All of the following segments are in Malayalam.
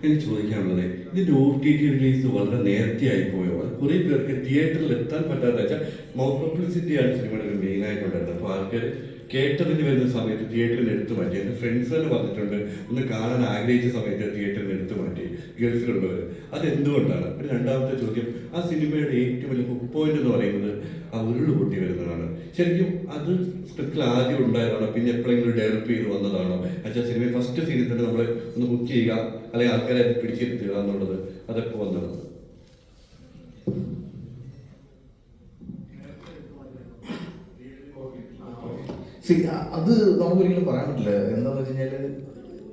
എനിക്ക് ചോദിക്കാനുള്ളത്, ഇതിൻ്റെ OTT റിലീസ് വളരെ നേരത്തെ ആയിപ്പോയോ? അത് കുറേ പേർക്ക് തിയേറ്ററിൽ എത്താൻ പറ്റാത്ത വെച്ചാൽ മൗത്ത് പബ്ലിസിറ്റിയാണ് സിനിമയുടെ ഒരു മെയിനായിട്ടുണ്ടായിരുന്നത്. അപ്പോൾ ആൾക്കാർ കേട്ടറിന് വരുന്ന സമയത്ത് തിയേറ്ററിൽ എടുത്തു മാറ്റി. എൻ്റെ ഫ്രണ്ട്സ് തന്നെ പറഞ്ഞിട്ടുണ്ട്, ഒന്ന് കാണാൻ ആഗ്രഹിച്ച സമയത്ത് തിയേറ്ററിൽ എടുത്തു മാറ്റി ഗൾഫിലുള്ളവർ. അതെന്തുകൊണ്ടാണ്? പിന്നെ രണ്ടാമത്തെ ചോദ്യം, ആ സിനിമയുടെ ഏറ്റവും വലിയ ഹുക്ക് പോയിന്റ് എന്ന് പറയുന്നത് ആ ഉരുള് പൊട്ടി വരുന്നതാണ്. ശരിക്കും അത് സ്ക്രിപ്റ്റിൽ ആദ്യം ഉണ്ടായതാണോ, പിന്നെ എപ്പോഴെങ്കിലും ഡെവലപ്പ് ചെയ്ത് വന്നതാണോ? എന്നുവെച്ചാൽ സിനിമ ഫസ്റ്റ് സീനിൽ തന്നെ നമ്മൾ ഒന്ന് ഹുക്ക് ചെയ്യുക, അല്ലെങ്കിൽ ആൾക്കാരെ പിടിച്ചിരുത്തുക എന്നുള്ളത് അതൊക്കെ വന്നതാണ്. അത് നമുക്കൊരിക്കലും പറയാൻ പറ്റില്ല. എന്താണെന്ന് വെച്ച് കഴിഞ്ഞാൽ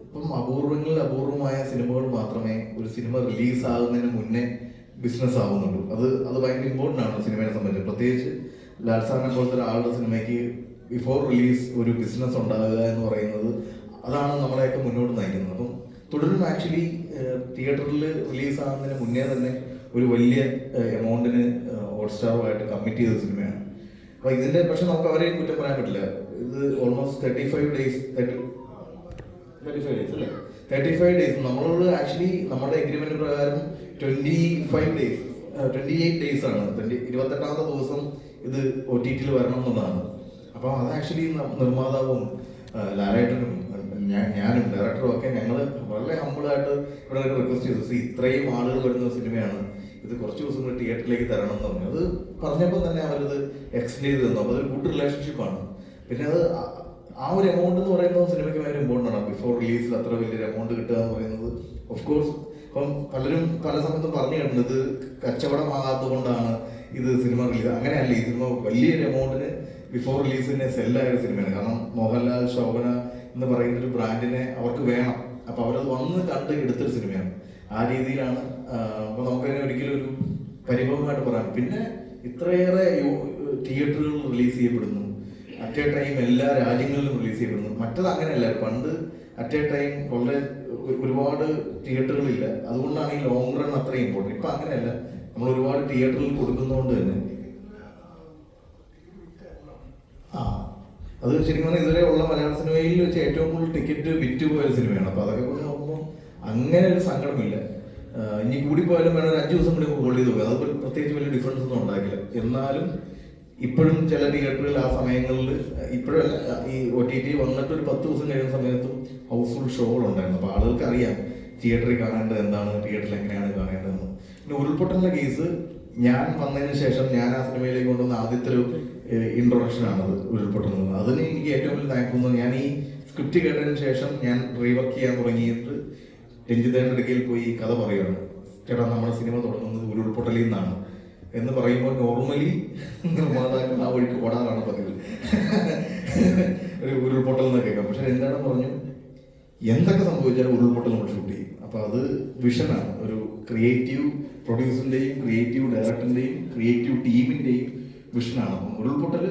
ഇപ്പം അപൂർവമായ സിനിമകൾ മാത്രമേ ഒരു സിനിമ റിലീസ് ആകുന്നതിന് മുന്നേ ബിസിനസ് ആവുന്നുള്ളൂ. അത് ഭയങ്കര ഇമ്പോർട്ടൻ്റ് ആണ് സിനിമയെ സംബന്ധിച്ച്. പ്രത്യേകിച്ച് ലാൽ സാറിനെ പോലത്തെ ഒരാളുടെ സിനിമയ്ക്ക് ബിഫോർ റിലീസ് ഒരു ബിസിനസ് ഉണ്ടാകുക എന്ന് പറയുന്നത് അതാണ് നമ്മളെയൊക്കെ മുന്നോട്ട് നയിക്കുന്നത്. അപ്പം തുടരും ആക്ച്വലി തിയേറ്ററിൽ റിലീസ് ആകുന്നതിന് മുന്നേ തന്നെ ഒരു വലിയ എമൗണ്ടിന് ഹോട്ട്സ്റ്റാറുമായിട്ട് കമ്മിറ്റ് ചെയ്ത സിനിമയാണ്. അപ്പോൾ ഇതിൻ്റെ പക്ഷെ നമുക്ക് അവരെയും കുറ്റം പറയാൻ പറ്റില്ല. ഇത് ഓൾമോസ്റ്റ് 35 ഡേയ്സ് അല്ലേ, 35 ഡേയ്സ് നമ്മളോട് ആക്ച്വലി നമ്മുടെ എഗ്രിമെന്റ് പ്രകാരം 28 ഡേയ്സ് ആണ്. 28ാമത്തെ ദിവസം ഇത് OTTയിൽ വരണം എന്നതാണ്. അപ്പോൾ അത് ആക്ച്വലി നിർമ്മാതാവും ലാലേട്ടനും ഞാനും ഡയറക്ടറും ഒക്കെ ഞങ്ങൾ വളരെ ഹമ്പിളായിട്ട് ഇവിടെ റിക്വസ്റ്റ് ചെയ്തു, ഇത്രയും ആളുകൾ വരുന്ന സിനിമയാണ്, ഇത് കുറച്ച് ദിവസങ്ങൾ തിയേറ്ററിലേക്ക് തരണം എന്ന് പറഞ്ഞു. അത് പറഞ്ഞപ്പോൾ തന്നെ അവരത് എക്സ്റ്റെൻഡ് ചെയ്ത് തന്നു. അപ്പോൾ അതൊരു ഗുഡ് റിലേഷൻഷിപ്പാണ്. പിന്നെ അത് ആ ഒരു എമൗണ്ട് എന്ന് പറയുന്നത് സിനിമയ്ക്ക് ഭയങ്കര ഇമ്പോർട്ടൻ്റ് ആണ്. ബിഫോർ റിലീസിൽ അത്ര വലിയൊരു എമൗണ്ട് കിട്ടുക എന്ന് പറയുന്നത് ഓഫ് കോഴ്സ് ഇപ്പം പലരും പല സമയത്തും പറഞ്ഞു കേട്ടിട്ടുണ്ട് ഇത് കച്ചവടമാകാത്തത് കൊണ്ടാണ് ഇത് സിനിമ റിലീസ്. അങ്ങനെയല്ല, ഈ സിനിമ വലിയൊരു എമൗണ്ടിന് ബിഫോർ റിലീസിന് സെല്ലായ ഒരു സിനിമയാണ്. കാരണം മോഹൻലാൽ, ശോഭന എന്ന് പറയുന്ന ഒരു ബ്രാൻഡിനെ അവർക്ക് വേണം. അപ്പോൾ അവരത് വന്ന് കണ്ട് എടുത്തൊരു സിനിമയാണ്. ആ രീതിയിലാണ്. അപ്പോൾ നമുക്കതിനെ ഒരിക്കലും ഒരു പരിഭവമായിട്ട് പറയാം. പിന്നെ ഇത്രയേറെ തിയേറ്ററുകൾ റിലീസ് ചെയ്യപ്പെടുന്നു, അറ്റ് എ ടൈം എല്ലാ രാജ്യങ്ങളിലും റിലീസ് ചെയ്യപ്പെടുന്നു. മറ്റത് അങ്ങനെയല്ല. പണ്ട് അറ്റ് എ ടൈം വളരെ ഒരുപാട് തിയേറ്ററുകളില്ല, അതുകൊണ്ടാണ് ഈ ലോങ് റൺ അത്രയും ഇമ്പോർട്ടൻറ്റ്. ഇപ്പം അങ്ങനെയല്ല, നമ്മൾ ഒരുപാട് തിയേറ്ററിൽ കൊടുക്കുന്നതുകൊണ്ട് തന്നെ അത് ശരിക്കും പറഞ്ഞാൽ ഇതുവരെ ഉള്ള മലയാള സിനിമയിൽ വെച്ച് ഏറ്റവും കൂടുതൽ ടിക്കറ്റ് വിറ്റ് പോയ സിനിമയാണ്. അപ്പോൾ അതൊക്കെ കൊണ്ട് നോക്കുമ്പോൾ അങ്ങനെ ഒരു സങ്കടമില്ല. ഇനി കൂടിപ്പോയാലും വേണം ഒരു 5 ദിവസം കൂടി ഹോൾഡ് ചെയ്ത് പോകുക. അത് പ്രത്യേകിച്ച് വലിയ ഡിഫറൻസ് ഒന്നും ഉണ്ടാക്കില്ല. എന്നാലും ഇപ്പോഴും ചില തിയേറ്ററുകളിൽ ആ സമയങ്ങളിൽ ഇപ്പോഴല്ല, ഈ OTT വന്നിട്ട് ഒരു 10 ദിവസം കഴിയുന്ന സമയത്തും ഹൗസ്ഫുൾ ഷോകളുണ്ടായിരുന്നു. അപ്പോൾ ആളുകൾക്ക് അറിയാം തിയേറ്ററിൽ കാണേണ്ടത് എന്താണ്, തിയേറ്ററിൽ എങ്ങനെയാണ് കാണേണ്ടതെന്ന്. പിന്നെ ഉരുൾപൊട്ടലിൻ്റെ കേസ് ഞാൻ വന്നതിന് ശേഷം ഞാൻ ആ സിനിമയിലേക്ക് കൊണ്ടുവന്ന ആദ്യത്തെ ഒരു ഇൻട്രൊഡക്ഷനാണത് ഉരുൾപൊട്ടുന്നത്. അതിന് എനിക്ക് ഏറ്റവും വലിയ താങ്ക് തോന്നുന്നത്, ഞാൻ ഈ സ്ക്രിപ്റ്റ് കേട്ടതിന് ശേഷം ഞാൻ റീവർക്ക് ചെയ്യാൻ തുടങ്ങിയിട്ട് രഞ്ജിതയുടെ അടുക്കൽ പോയി കഥ പറയുകയാണ്, ചേട്ടാ നമ്മുടെ സിനിമ തുടങ്ങുന്നത് ഉരുൾപൊട്ടലിൽ നിന്നാണ് എന്ന് പറയുമ്പോൾ നോർമലി നിർമ്മാതാക്കൾ ആ വഴിക്ക് ഓടാറാണ് പതിവ്, ഒരു ഉരുൾപൊട്ടൽ എന്ന് കേൾക്കാം. പക്ഷെ എന്താണ് പറഞ്ഞു, എന്തൊക്കെ സംഭവിച്ചാലും ഉരുൾപൊട്ടൽ നമ്മൾ ഷൂട്ട് ചെയ്യും. അപ്പോൾ അത് വിഷനാണ്. ഒരു ക്രിയേറ്റീവ് പ്രൊഡ്യൂസറിൻ്റെയും ക്രിയേറ്റീവ് ഡയറക്ടറിൻ്റെയും ക്രിയേറ്റീവ് ടീമിൻ്റെയും വിഷനാണ്. അപ്പം ഉരുൾപൊട്ടൽ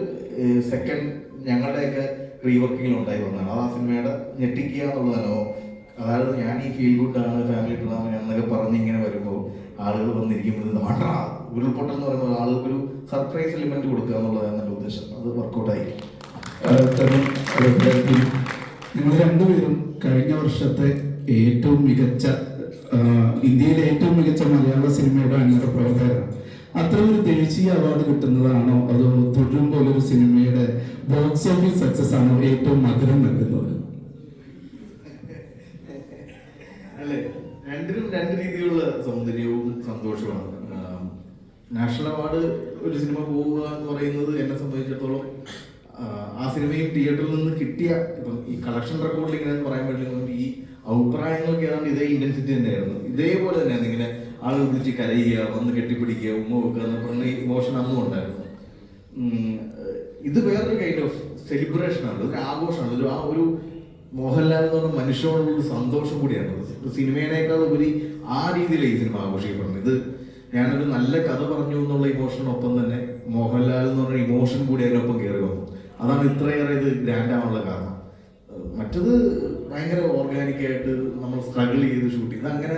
സെക്കൻഡ് ഞങ്ങളുടെയൊക്കെ റീവർക്കിങ്ങിൽ ഉണ്ടായി വന്നതാണ്. അത് ആ സിനിമയുടെ ഞെട്ടിക്കുക എന്നുള്ളതാണോ, അതായത് ഞാൻ ഈ ഫീൽ ഗുഡാണ്, ഫാമിലി ഡ്രാമ എന്നൊക്കെ പറഞ്ഞ് ഇങ്ങനെ വരുമ്പോൾ ആളുകൾ വന്നിരിക്കുമ്പോൾ വേണ്ട ഉരുൾപൊട്ടൽ എന്ന് പറയുമ്പോൾ ആളുകൾക്കൊരു സർപ്രൈസ് എലിമെന്റ് കൊടുക്കുക എന്നുള്ളതാണ് എൻ്റെ ഉദ്ദേശം. അത് വർക്കൗട്ടായി. നിങ്ങൾ രണ്ടുപേരും കഴിഞ്ഞ വർഷത്തെ ഏറ്റവും മികച്ച ഇന്ത്യയിലെ ഏറ്റവും മികച്ച മലയാള സിനിമയുടെ അണിയറ പ്രവർത്തകരാണ്. അത്ര ഒരു ദേശീയ അവാർഡ് കിട്ടുന്നതാണോ അതോ തുടരും പോലൊരു സിനിമയുടെ ബോക്സ് ഓഫീസ് സക്സസ് ആണോ ഏറ്റവും മധുരം നൽകുന്നത്? അല്ലേ, രണ്ടിനും രണ്ട് രീതിയിലുള്ള സൗന്ദര്യവും സന്തോഷവുമാണ്. നാഷണൽ അവാർഡ് ഒരു സിനിമ പോവുക എന്ന് പറയുന്നത് എന്നെ സംബന്ധിച്ചിടത്തോളം ആ സിനിമയും തിയേറ്ററിൽ നിന്ന് കിട്ടിയ ഇപ്പം ഈ കളക്ഷൻ റെക്കോർഡിൽ ഇങ്ങനെ പറയാൻ പറ്റില്ല, ഈ അഭിപ്രായങ്ങളൊക്കെ ഏതാണ്ട് ഇതേ ഇന്റൻസിറ്റി തന്നെയായിരുന്നു. ഇതേപോലെ തന്നെയാണ് ഇങ്ങനെ ആളുകൾ വിളിച്ച് കരയുക, വന്ന് കെട്ടിപ്പിടിക്കുക, ഉമ്മ വെക്കുക എന്ന് പറഞ്ഞ ഇമോഷൻ അന്നും ഉണ്ടായിരുന്നു. ഇത് വേറൊരു കൈൻഡ് ഓഫ് സെലിബ്രേഷനാണ്, ഒരു ആഘോഷമാണ്. ഒരു മോഹൻലാൽ എന്ന് പറഞ്ഞ മനുഷ്യനോടുള്ളൊരു സന്തോഷം കൂടിയാണ്. സിനിമയേക്കാൾ ഉപരി ആ രീതിയിലാണ് ഈ സിനിമ ആഘോഷിക്കപ്പെടുന്നത്. ഇത് ഞാനൊരു നല്ല കഥ പറഞ്ഞു എന്നുള്ള ഇമോഷനൊപ്പം തന്നെ മോഹൻലാൽ എന്ന് പറഞ്ഞ ഇമോഷൻ കൂടി അതിനൊപ്പം കയറി വന്നു. അതാണ് ഇത്രയേറെ ഇത് ഗ്രാൻഡ് ആവാനുള്ള കാരണം. മറ്റത് ഭയങ്കര ഓർഗാനിക്കായിട്ട് നമ്മൾ സ്ട്രഗിൾ ചെയ്ത് ഷൂട്ട് ചെയ്ത് അങ്ങനെ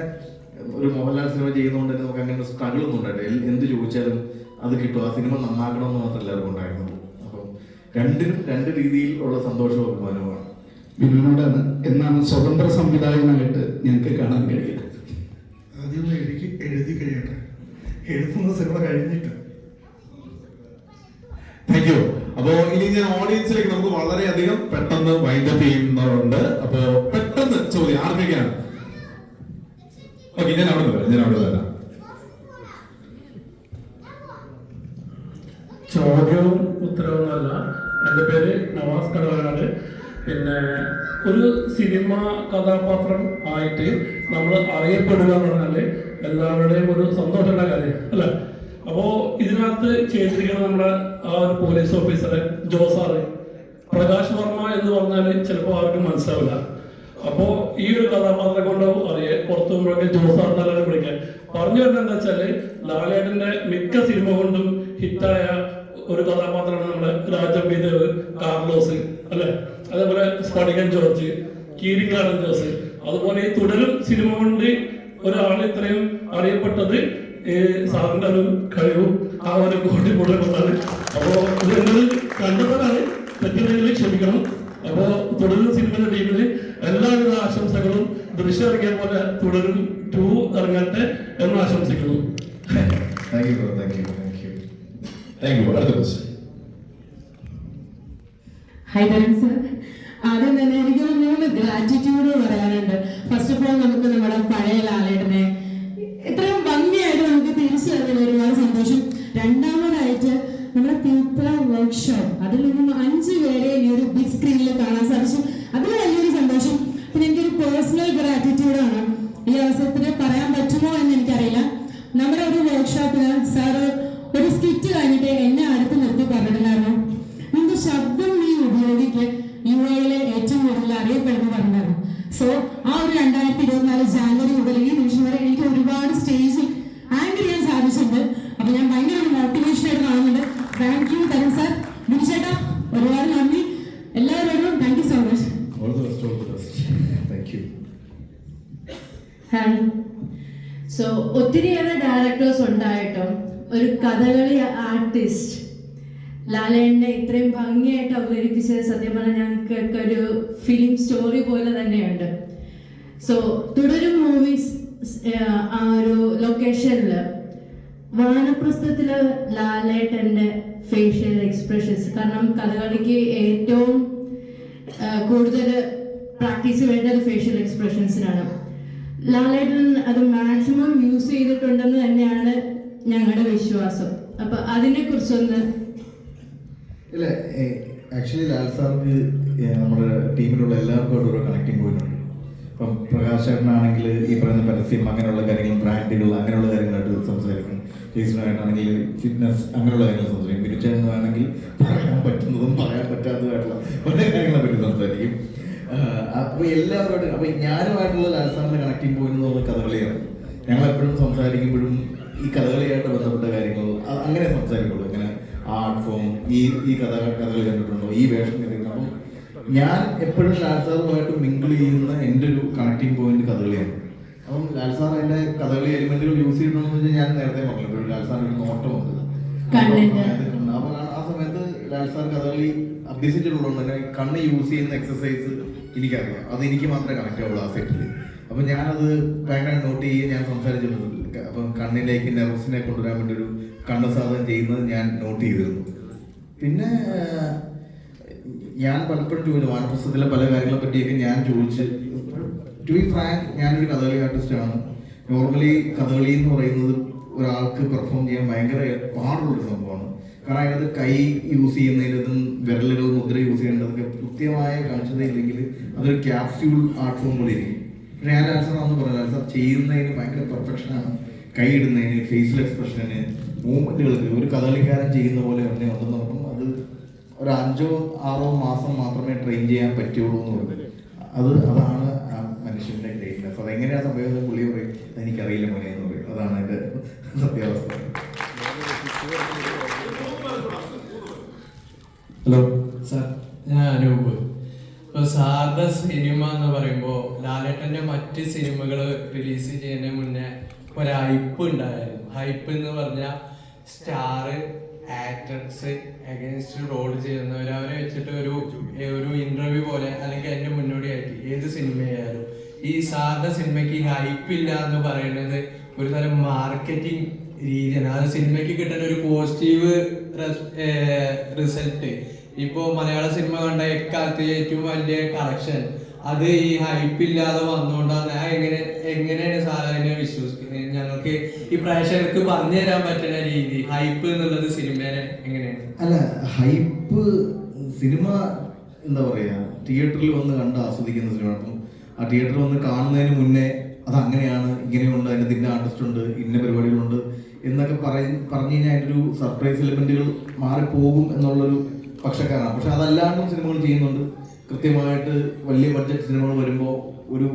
ഒരു മോഹൻലാൽ സിനിമ ചെയ്യുന്നതുകൊണ്ട് തന്നെ നമുക്ക് അങ്ങനെ സ്ട്രഗിൾ ഒന്നും ഉണ്ടായിട്ടില്ല. എന്ത് ചോദിച്ചാലും അത് കിട്ടും. ആ സിനിമ നന്നാക്കണമെന്ന് മാത്രമല്ല എല്ലാവർക്കും ഉണ്ടായിരുന്നത്. അപ്പം രണ്ടിനും രണ്ട് രീതിയിലുള്ള സന്തോഷവും അഭിമാനവുമാണ്. ബിനുവിനോടാണ് എന്നാണ് സ്വതന്ത്ര സംവിധായകനായിട്ട് ഞങ്ങൾക്ക് കാണാൻ കഴിയുക. എഴുതി കഴിയട്ടെ, എഴുതുന്ന സിനിമ കഴിഞ്ഞിട്ട്. Thank you. അപ്പോ ഇനി ഞാൻ ഓഡിയൻസിലേക്ക് നമുക്ക് വളരെയധികം പെട്ടെന്ന് വൈൻഡപ്പ് ചെയ്യുന്നതുണ്ട്. അപ്പോ പെട്ടെന്ന് ചോദ്യം ആർക്കൊക്കെയാണ്? ഓക്കെ, ഞാൻ അവിടെ വരാം. ചോദ്യവും ഉത്തരവൊന്നുമല്ല. എൻ്റെ പേര് നവാസ് കടവനാട്. പിന്നെ ഒരു സിനിമ കഥാപാത്രം ആയിട്ട് നമ്മൾ അറിയപ്പെടുക എന്ന് പറഞ്ഞാൽ എല്ലാവരുടെയും ഒരു സന്തോഷമുള്ള കാര്യം അല്ലേ? അപ്പോൾ ഇതിനകത്ത് ചെയ്തിരിക്കുന്ന നമ്മുടെ ആ ഒരു പോലീസ് ഓഫീസറെ ജോസാറ് പ്രകാശ് വർമ്മ എന്ന് പറഞ്ഞാൽ ചിലപ്പോൾ ആർക്കും മനസ്സിലാവില്ല. അപ്പോൾ ഈ ഒരു കഥാപാത്രം കൊണ്ട് അറിയാം പുറത്തു പോകുമ്പോഴൊക്കെ ജോസാർ നല്ലവരെ വിളിക്കാൻ പറഞ്ഞു വരുന്നത് എന്താ വെച്ചാല് ലാലേട്ടന്റെ മിക്ക സിനിമ കൊണ്ടും ഹിറ്റായ ഒരു കഥാപാത്രമാണ് നമ്മുടെ രാജംബി ദേവ്, കാർലോസ് അല്ലെ, അതേപോലെ സ്ഫടികൻ ജോർജ്, കീരിക്കാടൻ ജോസ്. അതുപോലെ ഈ തുടരും സിനിമ കൊണ്ട് ഒരാൾ ഇത്രയും അറിയപ്പെട്ടത് സാറിന്റെ ഒരു കഴിവും ആ ഒരു കോടി കൊണ്ടാണ്. അപ്പോ ഇത് എന്നത് കണ്ടതാണ്, തെറ്റുണ്ടെങ്കിൽ ക്ഷമിക്കണം. അപ്പോ തുടരും സിനിമയുടെ ടീമിന് എല്ലാവിധ ആശംസകളും. ദൃശ്യം ഇറങ്ങിയ പോലെ തുടരും 2 ഇറങ്ങട്ടെ എന്ന് ആശംസിക്കുന്നു. Thank you. അടുത്ത ക്വസ്റ്റ്യൻ. ഹായ് തരൺ സർ, ആദ്യം തന്നെ എനിക്കൊരു 3 ഗ്രാറ്റിറ്റ്യൂഡ് പറയാനുണ്ട്. ഫസ്റ്റ് ഓഫ് ഓൾ നമുക്ക് നമ്മുടെ പഴയ ലാലേട്ടനെ ഇത്രയും ഭംഗിയായിട്ട് നമുക്ക് തിരിച്ചു തരുന്നതിൽ ഒരുപാട് സന്തോഷം. രണ്ടാമതായിട്ട് നമ്മുടെ പീപ്പിൾ വർക്ക്ഷോപ്പ്, അതിൽ നിന്നും 5 പേരെ ഈ ഒരു ബിഗ് സ്ക്രീനിൽ കാണാൻ സാധിച്ചു. അതിൽ വലിയൊരു സന്തോഷം. പിന്നെ എനിക്കൊരു പേഴ്സണൽ ഗ്രാറ്റിറ്റ്യൂഡാണ്. ഈ അവസരത്തിൽ പറയാൻ പറ്റുമോ എന്ന് എനിക്കറിയില്ല. നമ്മുടെ ഒരു വർക്ക്ഷോപ്പിൽ സാറ് ഒരു സ്കിറ്റ് കഴിഞ്ഞിട്ട് എന്നെ അടുത്ത് നിർത്തി പറഞ്ഞിട്ടുണ്ടായിരുന്നു, നിന്റെ ശബ്ദം നീ ഉപയോഗിക്ക് UAE ഏറ്റവും കൂടുതൽ അറിയപ്പെടുന്നു പറഞ്ഞിട്ടുണ്ടായിരുന്നു. സോ ആ ഒരു 2024 ജാനുവരി മുതൽ ഈ നിമിഷം വരെ എനിക്ക് ഒരുപാട് സ്റ്റേജിൽ ആങ്കർ ചെയ്യാൻ സാധിച്ചിട്ടുണ്ട്. അപ്പൊ ഞാൻ ഭയങ്കര ഒരു മോട്ടിവേഷൻ ആയിട്ട് കാണുന്നുണ്ട്. താങ്ക് യു തരൺ സാർ, ബിനിച്ചേട്ടാ ഒരുപാട് നന്ദി. എല്ലാവരോടും thank you so much. Hi. So ഒത്തിരിയേറെ ഡയറക്ടേഴ്സ് ഉണ്ടായിട്ടും ഒരു കഥകളി ആർട്ടിസ്റ്റ് ലാലേട്ടനെ ഇത്രയും ഭംഗിയായിട്ട് അവതരിപ്പിച്ചത് സത്യം പറഞ്ഞാൽ ഞങ്ങൾക്ക് ഒരു ഫിലിം സ്റ്റോറി പോലെ തന്നെയുണ്ട്. സോ തുടരും മൂവീസ് ആ ഒരു ലൊക്കേഷനിൽ വാനപ്രസ്ഥത്തില് ലാലേട്ടൻ്റെ ഫേഷ്യൽ എക്സ്പ്രഷൻസ്, കാരണം കഥകളിക്ക് ഏറ്റവും കൂടുതൽ പ്രാക്ടീസ് വേണ്ടത് ഫേഷ്യൽ എക്സ്പ്രഷൻസിനാണ്. ലാലേട്ടൻ അത് മാക്സിമം യൂസ് ചെയ്തിട്ടുണ്ടെന്ന് തന്നെയാണ് ഞങ്ങളുടെ വിശ്വാസം. അപ്പൊ അതിനെ കുറിച്ചൊന്ന്. ഇല്ല, ആക്ച്വലി ലാൽ സാർക്ക് നമ്മുടെ ടീമിലുള്ള എല്ലാവർക്കും ഓരോ കണക്റ്റിംഗ് പോയിന്റ് ഉണ്ട്. ഇപ്പം പ്രകാശ് ചേട്ടനാണെങ്കിൽ ഈ പറയുന്ന പരസ്യം അങ്ങനെയുള്ള കാര്യങ്ങൾ, ബ്രാൻഡുകൾ അങ്ങനെയുള്ള കാര്യങ്ങളായിട്ട് സംസാരിക്കും. ജെയ്സനായിട്ടാണെങ്കിൽ ഫിറ്റ്നസ് അങ്ങനെയുള്ള കാര്യങ്ങൾ സംസാരിക്കും. ബിരിച്ചാണെങ്കിൽ പറയാൻ പറ്റുന്നതും പറയാൻ പറ്റാത്തതായിട്ടുള്ള പല കാര്യങ്ങളെ പറ്റി സംസാരിക്കും. അപ്പോൾ എല്ലാവരോടും അപ്പോൾ ഞാനുമായിട്ടുള്ള ലാൽ സാറിൻ്റെ കണക്റ്റിംഗ് പോയിന്റ് എന്ന് പറഞ്ഞാൽ കഥകളിയാണ്. ഞങ്ങളെപ്പോഴും സംസാരിക്കുമ്പോഴും ഈ കഥകളിയായിട്ട് ബന്ധപ്പെട്ട കാര്യങ്ങൾ അങ്ങനെ സംസാരിക്കുള്ളൂ. ഇങ്ങനെ ആർട്ട് ഫോം, ഈ കഥകളി കണ്ടിട്ടുണ്ടോ, ഈ വേഷം കണ്ടിട്ടുണ്ടോ. അപ്പം ഞാൻ എപ്പോഴും ലാൽ സാറുമായിട്ട് മിങ്കിൾ ചെയ്യുന്ന എൻ്റെ ഒരു കണക്റ്റിംഗ് പോയിന്റ് കഥകളിയാണ്. അപ്പം ലാൽ സാർ അതിൻ്റെ കഥകളി എലിമെന്റുകൾ യൂസ് ചെയ്യണമെന്ന് വെച്ചാൽ ഞാൻ നേരത്തെ പറഞ്ഞല്ലോ, ലാൽ സാറിന് ഒരു നോട്ടമുണ്ട്. അപ്പോൾ ആ സമയത്ത് ലാൽ സാർ കഥകളി അഭ്യസിച്ചിട്ടുള്ളതുകൊണ്ട് തന്നെ കണ്ണ് യൂസ് ചെയ്യുന്ന എക്സസൈസ് എനിക്കറിയാം. അത് എനിക്ക് മാത്രമേ കണക്റ്റ് ആവുള്ളൂ ആ സെറ്റിൽ. അപ്പം ഞാനത് ഭയങ്കര നോട്ട് ചെയ്യുകയും ഞാൻ സംസാരിച്ചിട്ടുണ്ട്. അപ്പം കണ്ണിലേക്ക് നെർവസിനെ കൊണ്ടുവരാൻ വേണ്ടി ഒരു കണ്ണ് സാധനം ചെയ്യുന്നത് ഞാൻ നോട്ട് ചെയ്തിരുന്നു. പിന്നെ ഞാൻ പലപ്പോഴും ചോദിച്ചു വാനപ്രസ്ഥത്തിലെ പല കാര്യങ്ങളെ പറ്റിയൊക്കെ ഞാൻ ചോദിച്ച്. ടു ബി ഫ്രാങ്ക്, ഞാനൊരു കഥകളി ആർട്ടിസ്റ്റാണ്. നോർമലി കഥകളി എന്ന് പറയുന്നത് ഒരാൾക്ക് പെർഫോം ചെയ്യാൻ ഭയങ്കര പാടുള്ളൊരു സംഭവമാണ്. കാരണം അതിനകത്ത് കൈ യൂസ് ചെയ്യുന്നതിനകത്തും വിരലുകൾ മുദ്ര യൂസ് ചെയ്യേണ്ടതൊക്കെ കൃത്യമായ കാണിച്ചതില്ലെങ്കിൽ അതൊരു ക്യാപ്സ്യൂൾ ആർട്ട് ഫോം പോലെ ഇരിക്കും. പക്ഷേ ഞാൻ ലാൽസാറാണെന്ന് പറഞ്ഞാൽ ലാൽസാർ ചെയ്യുന്നതിന് ഭയങ്കര പെർഫെക്ഷനാണ്. കൈ ഇടുന്നതിന്, ഫേഷ്യൽ എക്സ്പ്രഷന്, മൂവ്മെന്റുകൾക്ക് ഒരു കഥകളിക്കാരൻ ചെയ്യുന്ന പോലെ തന്നെ ഉണ്ടെന്ന് പറഞ്ഞാൽ അത് ഒരു 5-6 മാസം മാത്രമേ ട്രെയിൻ ചെയ്യാൻ പറ്റുള്ളൂ എന്ന് പറയും. അതാണ് ആ മനുഷ്യന്റെ ഗ്രേറ്റ്നെസ്. അതെങ്ങനെയാണ് സംഭവിക്കുന്നത് പുള്ളി പറയും, എനിക്കറിയില്ല മോനെ എന്ന് പറയും. അതാണ് എൻ്റെ സത്യാവസ്ഥ. ഹലോ സാർ, ഞാൻ അനൂപ്. ഇപ്പോൾ സാറിൻ്റെ സിനിമ എന്ന് പറയുമ്പോൾ ലാലേട്ടൻ്റെ മറ്റ് സിനിമകൾ റിലീസ് ചെയ്യുന്നതിന് മുന്നേ ഒരു ഹൈപ്പ് ഉണ്ടായിരുന്നു. ഹൈപ്പ് എന്ന് പറഞ്ഞാൽ സ്റ്റാർ ആക്ടേഴ്സ് അഗേൻസ്റ്റ് റോൾ ചെയ്യുന്നവർ, അവരെ വെച്ചിട്ട് ഒരു ഇൻ്റർവ്യൂ പോലെ അല്ലെങ്കിൽ അതിൻ്റെ മുന്നോടിയായിട്ട് ഏത് സിനിമയായാലും ഈ സാറിന്റെ സിനിമയ്ക്ക് ഹൈപ്പ് ഇല്ല എന്ന് പറയുന്നത് ഒരു തരം മാർക്കറ്റിംഗ് രീതിയാണ്. അത് സിനിമയ്ക്ക് കിട്ടുന്ന ഒരു പോസിറ്റീവ് റിസൾട്ട്. ഇപ്പോൾ മലയാള സിനിമ കണ്ട എക്കാലത്ത് ഏറ്റവും വലിയ കളക്ഷൻ അത് ഈ ഹൈപ്പ് ഇല്ലാതെ വന്നുകൊണ്ടാണ്. എങ്ങനെയാണ് സാർ അതിനെ വിശ്വസിക്കുന്നത്? ഞങ്ങൾക്ക് ഈ പ്രേക്ഷകർക്ക് പറഞ്ഞു തരാൻ പറ്റുന്ന രീതി ഹൈപ്പ് എന്നുള്ളത് സിനിമേനെ എങ്ങനെയാണ്? അല്ല, ഹൈപ്പ് സിനിമ എന്താ പറയാ, തിയേറ്ററിൽ വന്ന് കണ്ട് ആസ്വദിക്കുന്ന സിനിമ. അപ്പം ആ തിയേറ്ററിൽ വന്ന് കാണുന്നതിന് മുന്നേ അത് അങ്ങനെയാണ്, ഇങ്ങനെയുണ്ട്, അതിൻ്റെ ഇന്ന ആർട്ടിസ്റ്റ് ഉണ്ട്, ഇന്ന പരിപാടികളുണ്ട് എന്നൊക്കെ പറഞ്ഞു കഴിഞ്ഞാൽ അതിൻ്റെ ഒരു സർപ്രൈസ് എലിമെന്റുകൾ മാറിപ്പോകും എന്നുള്ളൊരു പക്ഷക്കാരാണ്. പക്ഷെ അതല്ലാണ്ടും സിനിമകൾ ചെയ്യുന്നുണ്ട്. കൃത്യമായിട്ട് വലിയ ബഡ്ജറ്റ് സിനിമകൾ വരുമ്പോൾ ഒരു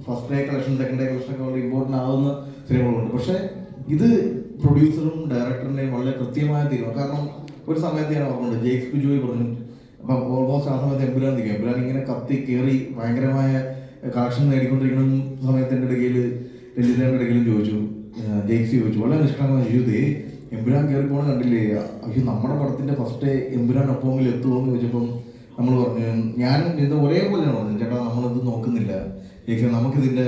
first day collection, second day collection ഒക്കെ വളരെ ഇമ്പോർട്ടൻ്റ് ആവുന്ന സിനിമകളുണ്ട്. പക്ഷേ ഇത് പ്രൊഡ്യൂസറും ഡയറക്ടറിൻ്റെയും വളരെ കൃത്യമായ തീരുമാനം. കാരണം ഒരു സമയത്ത് ഞാൻ ഓർമ്മയുണ്ട്, ജെയ്ക്സ് ബിജോയ് പറഞ്ഞു, അപ്പം ഓൾമോസ്റ്റ് ആ സമയത്ത് എമ്പുരാൻ നിൽക്കും. എമ്പുരാൻ ഇങ്ങനെ കത്തി കയറി ഭയങ്കരമായ കളക്ഷൻ നേടിക്കൊണ്ടിരിക്കുന്ന സമയത്ത് എൻ്റെ ഇടയ്ക്കിൽ രഞ്ജിതയുടെ ഇടയ്ക്കിലും ചോദിച്ചു, ജെയ്ക്സ് ചോദിച്ചു, വളരെ നിഷ്കളങ്കമായി ചോദിച്ചു, എമ്പുരാൻ കയറി പോകണം കണ്ടില്ലേ, അയ്യോ നമ്മുടെ പടത്തിൻ്റെ ഫസ്റ്റ് ഡേ എമ്പുരാൻ ഒപ്പമെങ്കിലും എത്തുമോ എന്ന് ചോദിച്ചപ്പം നമ്മൾ പറഞ്ഞു, ഞാനും ഇത് ഒരേപോലെയാണ് പറഞ്ഞു, ചേട്ടാ നമ്മളിത് നോക്കുന്നില്ല, ജെയ്ക്സ് നമുക്കിതിൻ്റെ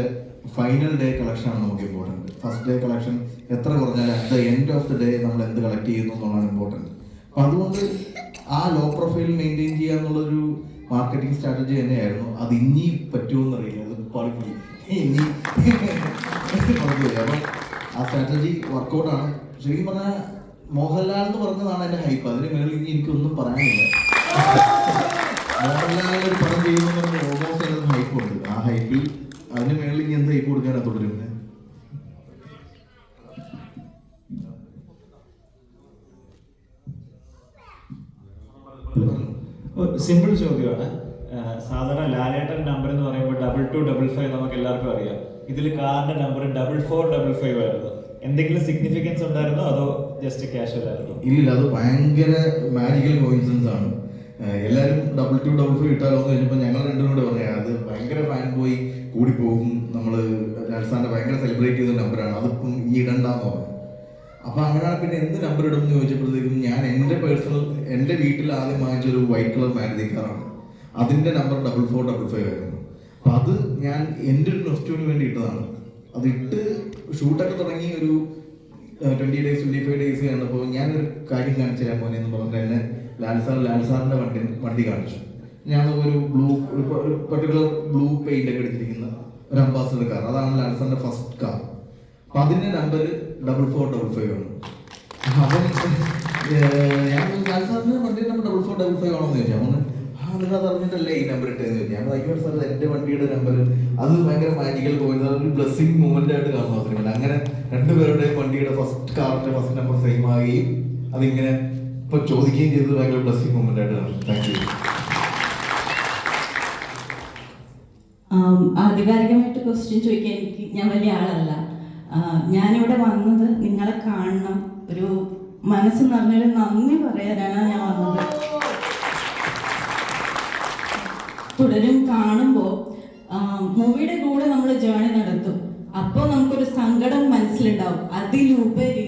ഫൈനൽ ഡേ കളക്ഷനാണ് നമുക്ക് ഇമ്പോർട്ടൻറ്റ്. ഫസ്റ്റ് ഡേ കളക്ഷൻ എത്ര കുറഞ്ഞാൽ at the end of the day നമ്മൾ എന്ത് കളക്ട് ചെയ്യുന്നു എന്നുള്ളതാണ് ഇമ്പോർട്ടൻറ്റ്. അപ്പം അതുകൊണ്ട് ആ ലോ പ്രൊഫൈൽ മെയിൻറ്റെയിൻ ചെയ്യുക എന്നുള്ളൊരു മാർക്കറ്റിംഗ് സ്ട്രാറ്റജി തന്നെയായിരുന്നു. അത് ഇനി പറ്റുമോ അറിയില്ല, അത് പാളിപ്പോയി, ഇനി കുഴപ്പമില്ല. അപ്പം ആ സ്ട്രാറ്റജി വർക്കൗട്ടാണ്. ശരിക്കും പറഞ്ഞാൽ മോഹൻലാൽ എന്ന് പറഞ്ഞതാണ് എൻ്റെ ഹൈപ്പ്. അതിന് മേളിൽ ഇനി എനിക്കൊന്നും പറയാനില്ല. മോഹൻലാൽ ഒരു പടം ചെയ്യുന്ന ഓൾമോസ്റ്റ് അതിന് ഹൈപ്പുണ്ട്. ആ ഹൈപ്പിൽ അതിന് മേളിൽ ഇനി എന്ത് ഹൈപ്പ് കൊടുക്കാനാണ് തുടരും? സിമ്പിൾ ചോദ്യമാണ്. സാധാരണ ലാലേട്ടൻ നമ്പർ എന്ന് പറയുമ്പോൾ 2255 നമുക്ക് എല്ലാവർക്കും അറിയാം. ഇതിൽ കാറിന്റെ നമ്പർ 4455 ആയിരുന്നു. എന്തെങ്കിലും സിഗ്നിഫിക്കൻസ് ഉണ്ടായിരുന്നോ അതോ ജസ്റ്റ് കാഷ്വൽ ആയിരുന്നു? ഇല്ല, അത് ഭയങ്കര മാജിക്കൽ കോയിൻസിഡൻസ് ആണ്. എല്ലാവരും 2255 ഇട്ടാലോ എന്ന് കഴിഞ്ഞപ്പോൾ ഞങ്ങൾ രണ്ടും കൂടെ പറയാം, അത് ഭയങ്കര ഫാൻ ബോയ് കൂടി പോകും, നമ്മൾ രാജസ്ഥാന്റെ ഭയങ്കര സെലിബ്രേറ്റ് ചെയ്ത നമ്പറാണ്, അതിപ്പം ഈ ഇടണ്ടെന്ന് പറഞ്ഞു. അപ്പം അങ്ങനെയാണ് പിന്നെ എന്ത് നമ്പർ ഇടും എന്ന് ചോദിച്ചപ്പോഴത്തേക്കും ഞാൻ എൻ്റെ വീട്ടിൽ ആദ്യം വാങ്ങിച്ചൊരു വൈറ്റ് കളർ മാരുതി കാറാണ്, അതിൻ്റെ നമ്പർ 4455 ആയിരുന്നു. അപ്പം അത് ഞാൻ എൻ്റെ ഒരു നൊസ്റ്റൂവിന് വേണ്ടി ഇട്ടതാണ്. അതിട്ട് ഷൂട്ടൊക്കെ തുടങ്ങി ഒരു 20 days 25 days കഴിഞ്ഞപ്പോൾ ഞാനൊരു കാര്യം കാണിച്ചു തരാൻ പോനെ എന്ന് പറഞ്ഞിട്ട് എന്നെ ലാൽസാറിൻ്റെ വണ്ടി കാണിച്ചു. ഞാൻ ഒരു പർട്ടിക്കുലർ ബ്ലൂ പെയിന്റ് ഒക്കെ അടിച്ചിരിക്കുന്ന ഒരു അംബാസഡർ കാർ, അതാണ് ലാൽസാറിൻ്റെ ഫസ്റ്റ് കാർ. അപ്പം അതിൻ്റെ നമ്പർ 4455 ആണ്. അപ്പം ഞാൻ ലാൽസാറിൻ്റെ വണ്ടിയുടെ നമ്പർ 4455 ആണോ എന്ന് ചോദിച്ചാൽ അവന് നിങ്ങളത് അറിഞ്ഞിട്ടല്ലേ ഈ നമ്പർ ഇട്ടതെന്ന് ചോദിച്ചു. ഞാൻ ആയിക്കോട്ടെ സാർ, എൻ്റെ വണ്ടിയുടെ നമ്പർ. അത് ഭയങ്കര മാജിക്കൽ പോയിന്റ്, ഒരു ബ്ലെസ്സിങ് മൂവ്മെന്റ് ആയിട്ട് കാണുന്ന സിനിമ. അങ്ങനെ രണ്ടുപേരുടെയും വണ്ടിയുടെ കാറിന്റെ ഫസ്റ്റ് നമ്പർ സെയിം ആകുകയും അതിങ്ങനെ ഇപ്പൊ ചോദിക്കുകയും ചെയ്തത് ഭയങ്കര ബ്ലെസ്സിങ് മൂവ്മെന്റ് ആയിട്ട് കാണും. Thank you. ആധികാരികമായിട്ട് ക്വസ്റ്റ്യൻ ചോദിക്കാൻ ഞാൻ വലിയ ആളല്ല. ഞാനിവിടെ വന്നത് നിങ്ങളെ കാണണം, ഒരു മനസ്സ് നിറഞ്ഞൊരു നന്ദി പറയാനാണ് ഞാൻ വന്നത്. തുടരും കാണുമ്പോൾ മൂവിയുടെ കൂടെ നമ്മൾ ജേണി നടത്തും. അപ്പോൾ നമുക്കൊരു സങ്കടം മനസ്സിലുണ്ടാവും, അതിലുപരി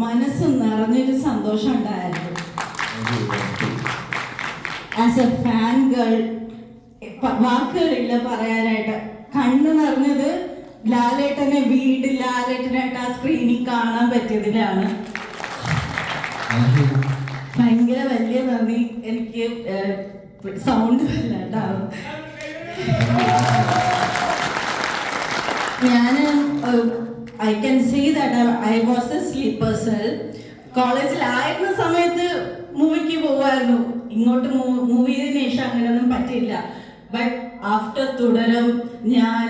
മനസ്സ് നിറഞ്ഞൊരു സന്തോഷം ഉണ്ടായിരുന്നു. ആസ് എ ഫാൻ ഗേൾ വാക്കുകളില്ല പറയാനായിട്ട്. കണ്ണ് നിറഞ്ഞത് ലാലേട്ടനെ ലാലേട്ടനായിട്ട് ആ സ്ക്രീനിൽ കാണാൻ പറ്റിയതിലാണ്. ഭയങ്കര വലിയ നന്ദി. എനിക്ക് സൗണ്ട് വല്ലാണ്ടാവും. ഞാൻ I can see that I was a sleeper cell. കോളേജിലായിരുന്ന സമയത്ത് മൂവിക്ക് പോവായിരുന്നു. ഇങ്ങോട്ട് മൂവ് ചെയ്തതിന് ശേഷം അങ്ങനെയൊന്നും പറ്റില്ല. ബട്ട് ആഫ്റ്റർ തുടരും ഞാൻ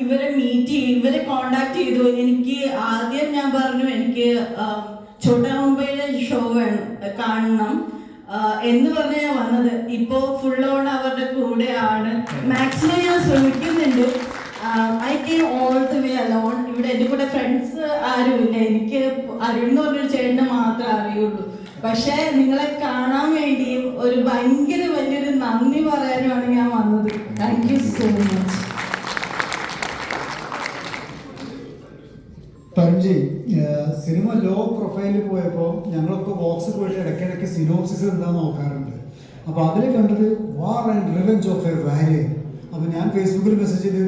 ഇവരെ കോണ്ടാക്ട് ചെയ്തു. എനിക്ക് ആദ്യം ഞാൻ പറഞ്ഞു എനിക്ക് ഛോട്ടാ മുംബൈയിലെ ഷോ കാണണം എന്ന് പറഞ്ഞ ഞാൻ വന്നത്. ഇപ്പോ ഫുൾ ഓൺ അവരുടെ കൂടെയാണ്. മാക്സിമം ഞാൻ ശ്രമിക്കുന്നുണ്ട്. I came all the way alone. ഇവിടെ എൻ്റെ കൂടെ ഫ്രണ്ട്സ് ആരുമില്ല. എനിക്ക് അരുൺ എന്ന് പറഞ്ഞൊരു ചേട്ടനെ മാത്രമേ അറിയുള്ളൂ. പക്ഷെ നിങ്ങളെ കാണാൻ വേണ്ടിയും ഒരു ഭയങ്കര വലിയൊരു നന്ദി പറയാനുമാണ് ഞാൻ വന്നത്. Thank you so much. Tarunji, cinema low പ്രൊഫൈലിൽ പോയപ്പോൾ ഞങ്ങളൊക്കെ ബോക്സ് പോയിട്ട് ഇടയ്ക്കിടയ്ക്ക് സിനോപ്സിസ് എന്താ നോക്കാറുണ്ട്. അപ്പോൾ അതിൽ കണ്ടത് war and revenge of a warrior. അപ്പോൾ ഞാൻ ഫേസ്ബുക്കിൽ മെസ്സേജ് ചെയ്ത്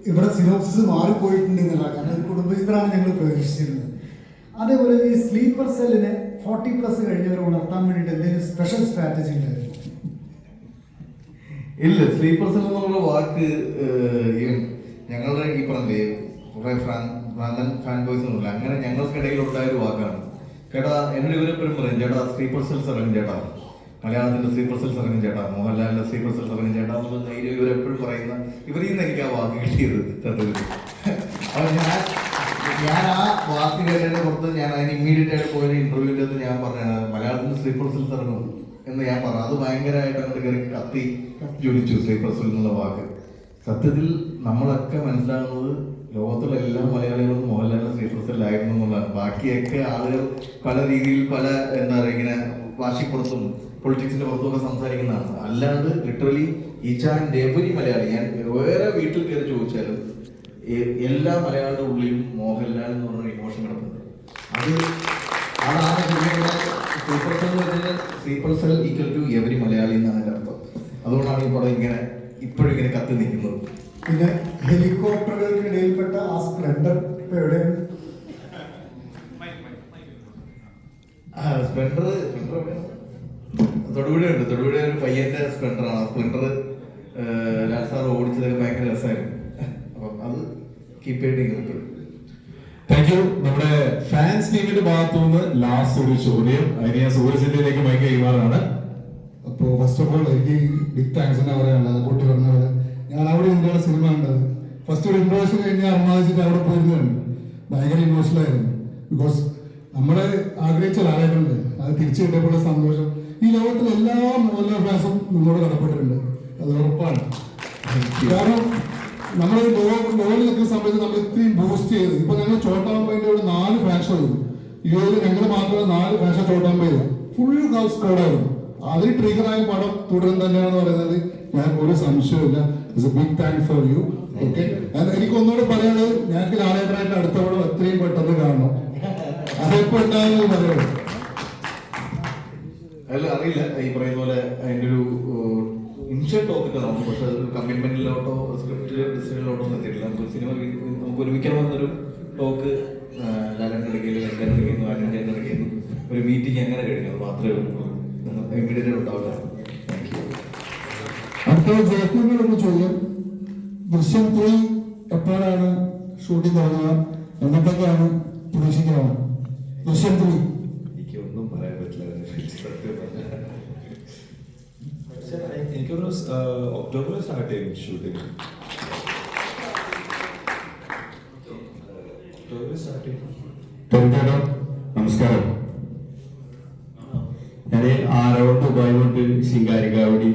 ഇവിടെ സിനോപ്സിസ് മാറിപ്പോയിട്ടുണ്ട് എന്നുള്ള, കാരണം ഒരു കുടുംബചിത്രമാണ് ഞങ്ങൾ പ്രതീക്ഷിച്ചിരുന്നത്. അതേപോലെ ഈ സ്ലീപ്പർ സെല്ലിനെ 40+ കഴിഞ്ഞവരെ ഉണർത്താൻ വേണ്ടിയിട്ട് എന്തെങ്കിലും സ്പെഷ്യൽ സ്ട്രാറ്റജി ഉണ്ടായിരുന്നു? ഇല്ല, സ്ലീപ്പർ സെൽ എന്നുള്ള വാക്ക് ഞങ്ങളുടെ ഈ പറഞ്ഞില്ലേ കുറെ ഫാൻ ബോയ്സ് ഒന്നുമില്ല, അങ്ങനെ ഞങ്ങൾക്കിടയിൽ ഉണ്ടായ ഒരു വാക്കാണ്. ചേട്ടാ എന്നോട് ഇവരെപ്പോഴും പറയും, ചേട്ടാ സ്ലീപ്പർ സെൽസ് ഇറങ്ങും ചേട്ടാ, മലയാളത്തിന്റെ സ്ലീപ്പർ സെൽസ് ഇറങ്ങും ചേട്ടാ, മോഹൻലാലിന്റെ സ്ലീപ്പർ സെൽസ് ഇറങ്ങും ചേട്ടാ എന്നുള്ള ധൈര്യം ഇവരെപ്പോഴും പറയുന്ന, ഇവരിൽ നിന്ന് എനിക്ക് ആ വാക്ക് കിട്ടിയത് സത്യത്തിൽ. അപ്പൊ ഞാൻ ആ വാക്ക് കേട്ടതിന്റെ പുറത്ത് ഞാൻ അതിന് ഇമ്മീഡിയറ്റ് ആയിട്ട് പോയ ഇന്റർവ്യൂവിൻ്റെ അകത്ത് ഞാൻ പറഞ്ഞാണ് മലയാളത്തിൽ സ്ലീപ്പർ സെൽസ് ഇറങ്ങും എന്ന് ഞാൻ പറഞ്ഞു. അത് ഭയങ്കരമായിട്ട് അങ്ങോട്ട് കയറി കത്തി ജ്വലിച്ചു സ്ലീപ്പർ സെൽ എന്നുള്ള വാക്ക്. സത്യത്തിൽ നമ്മളൊക്കെ മനസ്സിലാകുന്നത് ലോകത്തുള്ള എല്ലാ മലയാളികളും മോഹൻലാലിന്റെ സ്ലീപ്പർ സെല്ലായിരുന്നു എന്നുള്ളതാണ്. ബാക്കിയൊക്കെ ആളുകൾ പല രീതിയിൽ പല എന്താ പറയുക ഇങ്ങനെ വാശിപ്പുറത്തും പൊളിറ്റിക്സിന്റെ പുറത്തുമൊക്കെ സംസാരിക്കുന്നതാണ്. അല്ലാണ്ട് literally each and every Malayali, ഞാൻ വേറെ വീട്ടിൽ കയറി ചോദിച്ചാലും എല്ലാ മലയാളിയുടെ ഉള്ളിലും മോഹൻലാൽ എന്ന് പറഞ്ഞൊരു ഇമോഷൻ കിടപ്പുണ്ട്. അതാണ് സ്ലീപ്പർ സെൽ എന്ന് വെച്ചാൽ sleeper cell equal to every Malayali എന്നാണ് എൻ്റെ അർത്ഥം. അതുകൊണ്ടാണ് ഈ പടം ഇങ്ങനെ ഇപ്പോഴും ഇങ്ങനെ കത്തി നിൽക്കുന്നത്. പിന്നെ ഹെലികോപ്റ്ററുകൾക്കിടയിൽപ്പെട്ട ആ സ്പ്ലെൻഡർ ഇപ്പൊ എവിടെയാണ്? സ്പ്ലെൻഡർ തൊടുപുഴയുണ്ട്. തൊടുപുഴ ഒരു പയ്യന്റെ സ്പ്ലെൻഡറാണ്. ആ സ്പ്ലെൻഡർ ലാൽ സാർ ഓടിച്ചതൊക്കെ ഭയങ്കര രസമായിരുന്നു. അപ്പം അത് കീപ്പ് ചെയ്തിട്ട് താങ്ക് യു. നമ്മുടെ ഫാൻസ് ടീമിന്റെ ഭാഗത്തുനിന്ന് ലാസ്റ്റ് ഒരു ചോദ്യം, അതിന് ഞാൻ സൂര്യസിന്റെയിലേക്ക് മൈക്ക് കൈമാറാണ്. അപ്പോൾ ഫസ്റ്റ് ഓഫ് ഓൾ എനിക്ക് ബിഗ് താങ്ക്സ് തന്നെ പറയാനുള്ളത്. കുട്ടി പറഞ്ഞ പോലെ ഞാൻ അവിടെ ഇന്ത്യയുടെ സിനിമ കണ്ടത് ഫസ്റ്റ് ഒരു ഇൻട്രോഡക്ഷൻ കഴിഞ്ഞ് അർമാദിച്ചിട്ട് അവിടെ പോയിരുന്നുണ്ട്. ഭയങ്കര ഇമോഷണലായിരുന്നു. ബിക്കോസ് നമ്മളെ ആഗ്രഹിച്ച ലാലേട്ടനുണ്ട്, അത് തിരിച്ചു കിട്ടിയപ്പോൾ സന്തോഷം. ഈ ലോകത്തിലെ എല്ലാ മോഹൻലാൽ ഫാൻസും നിങ്ങളോട് കടപ്പെട്ടിട്ടുണ്ട്, അത് ഉറപ്പാണ്. കാരണം നമ്മൾ ലോകത്തിൽ നിൽക്കുന്ന സമയത്ത് നമ്മൾ ഇത്രയും ബൂസ്റ്റ് ചെയ്ത്, ഇപ്പൊ ഞങ്ങൾ ചോട്ടാമ്പതിന്റെ ഒരു 4 ഫാൻ ഷോ ചെയ്തു. ഈ ഞങ്ങൾ മാത്രമേ 4 ഫാൻ ഷോ ചോട്ടാമ്പത് ഫുൾ സ്കോഡായിരുന്നു. അതിൽ ട്രിഗറായ പടം തുടരും തന്നെയാണെന്ന് പറയുന്നത് ഞാൻ ഒരു സംശയമില്ല. It's a big thank for you. Okay, എനിക്ക് ഒന്നുകൂടെ പറയാനുള്ളത്, ഞങ്ങൾക്ക് ലാലേട്ടനായിട്ട് അടുത്ത പടം എത്രയും പെട്ടെന്ന് കാണണം. അതെപ്പോ ഉണ്ടാകുന്നത് പറയുന്നത് അല്ല അറിയില്ല. ഈ പറയുന്ന പോലെ അതിൻ്റെ ഒരു ഇൻഷ്യൽ ടോക്കൊക്കെ നമുക്ക്, പക്ഷെ അതൊരു കമ്മിറ്റ്മെന്റിലോട്ടോ സ്ക്രിപ്റ്റ് ഡിസിഷനിലോട്ടോ ഒന്നും എത്തിയിട്ടില്ല. നമുക്ക് സിനിമ നമുക്ക് ഒരുമിക്കണമെന്നൊരു ടോക്ക് ലാലേട്ടൻ എടുക്കുകയും എൻ്റെ എടുക്കുന്നു ആനന്ദൻ്റെ എടുക്കുന്നു ഒരു മീറ്റിംഗ് അങ്ങനെ കഴിഞ്ഞു. അത് മാത്രമേ ഉള്ളൂ, ഇമ്മീഡിയറ്റ് ഉണ്ടാവില്ല. അടുത്ത ജയപ്പൂരിനോടൊന്ന് ചോദ്യം, ദൃശ്യം 3 എപ്പോഴാണ് ഷൂട്ടിംഗ് തുടങ്ങുക, എന്നൊക്കെയാണ് പ്രതീക്ഷിക്കുന്നത്? ദൃശ്യം 3 എനിക്കൊന്നും പറയാൻ പറ്റില്ല. എനിക്കൊരു ഒക്ടോബർ സ്റ്റാർട്ട് ചെയ്യും ഷൂട്ടിംഗ്. നമസ്കാരം. ഞാൻ ആരോട് ദുബായ് തൊട്ട് ശിങ്കാരികാവടി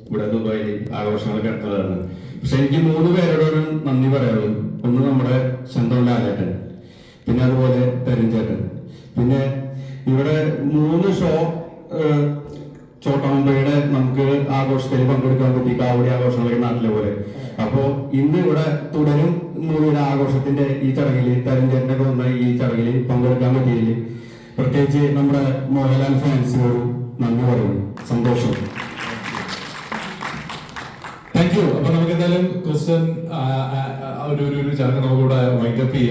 ഇവിടെ ദുബായിൽ ആഘോഷങ്ങളൊക്കെ നടത്തുന്നതാണ്. പക്ഷെ എനിക്ക് 3 പേരോടാണ് നന്ദി പറയാനുള്ളത്. ഒന്ന് നമ്മുടെ സ്വന്തം ലാലേട്ടൻ, പിന്നെ അതുപോലെ തരുൺചേട്ടൻ, പിന്നെ ഇവിടെ 3 ഷോ ചോട്ടാമ്പയുടെ നമുക്ക് ആഘോഷത്തിൽ പങ്കെടുക്കാൻ പറ്റി, കാവടി ആഘോഷങ്ങളൊക്കെ നാട്ടിലെ പോലെ. അപ്പോ ഇന്ന് ഇവിടെ തുടരും മൂവിയുടെ ആഘോഷത്തിന്റെ ഈ ചടങ്ങിൽ തരുൺചേട്ടനെ വന്ന ഈ ചടങ്ങിൽ പങ്കെടുക്കാൻ പറ്റിയതിൽ പ്രത്യേകിച്ച് നമ്മുടെ മോഹൻലാൽ ഫാൻസിനോട് നന്ദി പറയുന്നു. സന്തോഷം. Thank you. അപ്പൊ നമുക്ക് എന്തായാലും ക്വസ്റ്റ്യൻ ഒരു ചടങ്ങ് നമുക്കിവിടെ വൈൻഡപ്പ് ചെയ്യാം.